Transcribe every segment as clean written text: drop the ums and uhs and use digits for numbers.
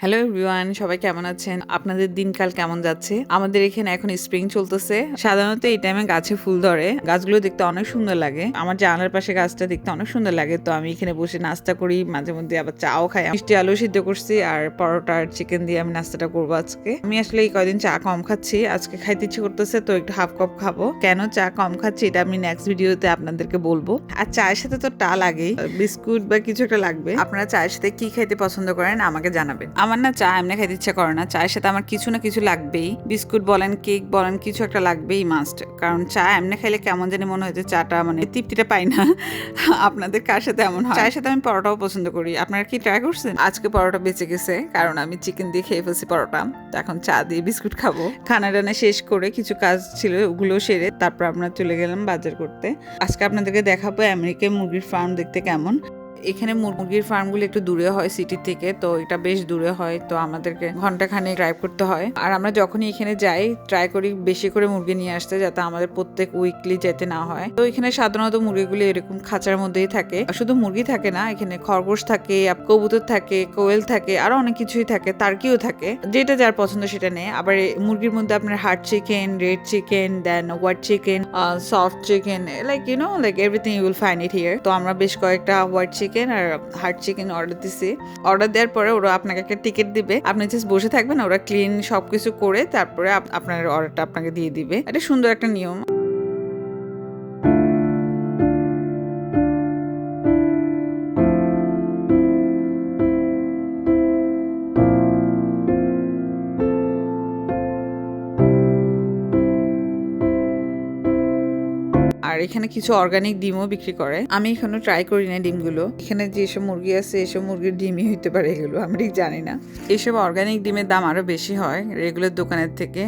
Hello everyone, সবাই কেমন আছেন? আপনাদের দিনকাল কেমন যাচ্ছে? আমাদের এখানে এখন স্প্রিং চলতেছে। সাধারণত এই টাইমে গাছে ফুল ধরে। গাছগুলো দেখতে অনেক সুন্দর লাগে। আমার জানালার পাশে গাছটা দেখতে অনেক সুন্দর লাগে। তো আমি এখানে বসে নাস্তা করি, মাঝে মধ্যে আবার চাও খাই। মিষ্টি আলু সিদ্ধ করছি আর পরোটা আর চিকেন দিয়ে আমি নাস্তাটা করবো আজকে। আমি আসলে এই কয়দিন চা কম খাচ্ছি, আজকে খাইতে ইচ্ছে করতেছে তো একটু হাফ কাপ খাবো। কেন চা কম খাচ্ছি এটা আমি নেক্সট ভিডিওতে আপনাদেরকে বলবো। আর চায়ের সাথে তো টা লাগেই, বিস্কুট বা কিছু একটা লাগবে। আপনারা চায়ের সাথে কি খাইতে পছন্দ করেন আমাকে জানাবেন। আমার না চা এমনি খাইতে ইচ্ছা করে না, চায়ের সাথে আমার কিছু না কিছু লাগবেই। বিস্কুট বলেন, কেক বলেন, কিছু একটা লাগবেই মাস্ট। কারণ চা এমনি খাইলে কেমন জানি মনে হয় যে চাটা মানে তৃপ্তিটা পাই না। আপনাদের কার সাথে এমন হয়? চায়ের সাথে আমি পরোটাও পছন্দ করি। আপনারা কি ট্রাই করছেন? আজকে পরোটা বেঁচে গেছে, কারণ আমি চিকেন দিয়ে খেয়ে ফেলছি পরোটা। তো এখন চা দিয়ে বিস্কুট খাবো। খানা টানা শেষ করে কিছু কাজ ছিল ওগুলো সেরে তারপর আমরা চলে গেলাম বাজার করতে। আজকে আপনাদেরকে দেখাবো আমেরিকায় মুরগির ফার্ম দেখতে কেমন। এখানে মুরগির ফার্মগুলো একটু দূরে হয় সিটি থেকে, তো এটা বেশ দূরে হয়, তো আমাদেরকে ঘন্টাখানেক ড্রাইভ করতে হয়। আর আমরা যখনই এখানে যাই ট্রাই করি বেশি করে মুরগি নিয়ে আসতে, যাতে আমাদের প্রত্যেক উইকলি যেতে না হয়। তো এখানে সাধারণত মুরগিগুলো এরকম খাঁচার মধ্যেই থাকে। শুধু মুরগি থাকে না, এখানে খরগোশ থাকে, কবুতর থাকে, কোয়েল থাকে, আরো অনেক কিছুই থাকে, টার্কিও থাকে। যেটা যার পছন্দ সেটা নেই। আবার মুরগির মধ্যে আপনার hard chicken, red chicken, then white chicken, soft chicken, like like everything you will find it here. তো আমরা বেশ কয়েকটা হোয়াইট চিকেন আর হার্ড চিকেন অর্ডার দিছি। অর্ডার দেওয়ার পরে ওরা আপনাকে একটা টিকিট দিবে, আপনি জাস্ট বসে থাকবেন, ওরা ক্লিন সবকিছু করে তারপরে আপনার অর্ডারটা আপনাকে দিয়ে দিবে। এটা সুন্দর একটা নিয়ম। আর এখানে কিছু অর্গানিক ডিমও বিক্রি করে। আমি এখনো ট্রাই করি না ডিমগুলো। এখানে যেসব মুরগি আছে এসব মুরগির ডিমই হইতে পারে, এগুলো আমি ঠিক জানি না। এসব অর্গানিক ডিমের দাম আরো বেশি হয় রেগুলার দোকানের থেকে।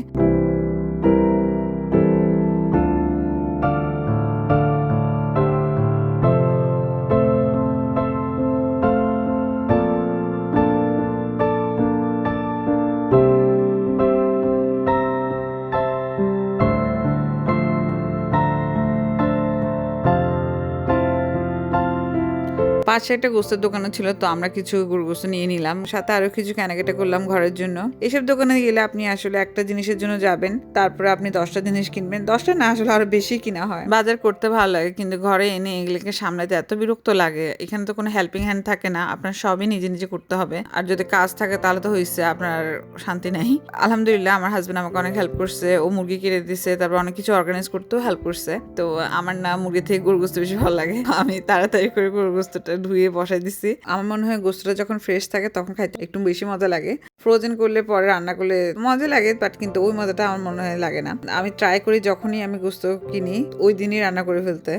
পাশে একটা গোস্তের দোকানও ছিল, তো আমরা কিছু গরু গোস্ত নিয়ে নিলাম, সাথে আরো কিছু কেনাকাটা করলাম ঘরের জন্য। এসব দোকানে গেলে আপনি আসলে একটা জিনিসের জন্য যাবেন, তারপরে আপনি 10টা জিনিস কিনবেন। 10টা না, আসলে আরো বেশি কিনা হয়। বাজার করতে ভালো লাগে, কিন্তু ঘরে এনে এগুলোকে সামলাতে এত বিরক্ত লাগে। এখানে তো কোনো হেল্পিং হ্যান্ড থাকে না, আপনার সবই নিজে নিজে করতে হবে। আর যদি কাজ থাকে তাহলে তো হয়েছে, আপনার শান্তি নেই। আলহামদুলিল্লাহ আমার হাজবেন্ড আমাকে অনেক হেল্প করছে, ও মুরগি কিনে দিচ্ছে, তারপর অনেক কিছু অর্গানাইজ করতেও হেল্প করছে। তো আমার না মুরগি থেকে গরু গোস্ত বেশি ভালো লাগে। আমি তাড়াতাড়ি করে গরু গোস্তটা ধুয়ে বসাই দিছি। আমার মনে হয় গোস্তটা যখন ফ্রেশ থাকে তখন খাইতে একটু বেশি মজা লাগে। ফ্রোজেন করলে পরে রান্না করলে মজা লাগে, বাট কিন্তু ওই মজাটা আমার মনে হয় লাগে না। আমি ট্রাই করি যখনই আমি গোস্ত কিনি ওই দিনই রান্না করে ফেলতে,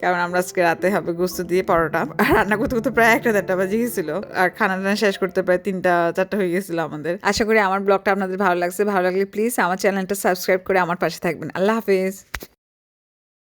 কারণ আমরা আজকে রাতে হবে গোস্ত দিয়ে পরোটা। আর রান্না করতে করতে প্রায় 1-1:30 বাজে গেছিল, আর খানা টানা শেষ করতে প্রায় 3-4 হয়ে গেছিল আমাদের। আশা করি আমার ব্লগটা আপনাদের ভালো লাগছে। ভালো লাগলে প্লিজ আমার চ্যানেলটা সাবস্ক্রাইব করে আমার পাশে থাকবেন। আল্লাহ হাফিজ।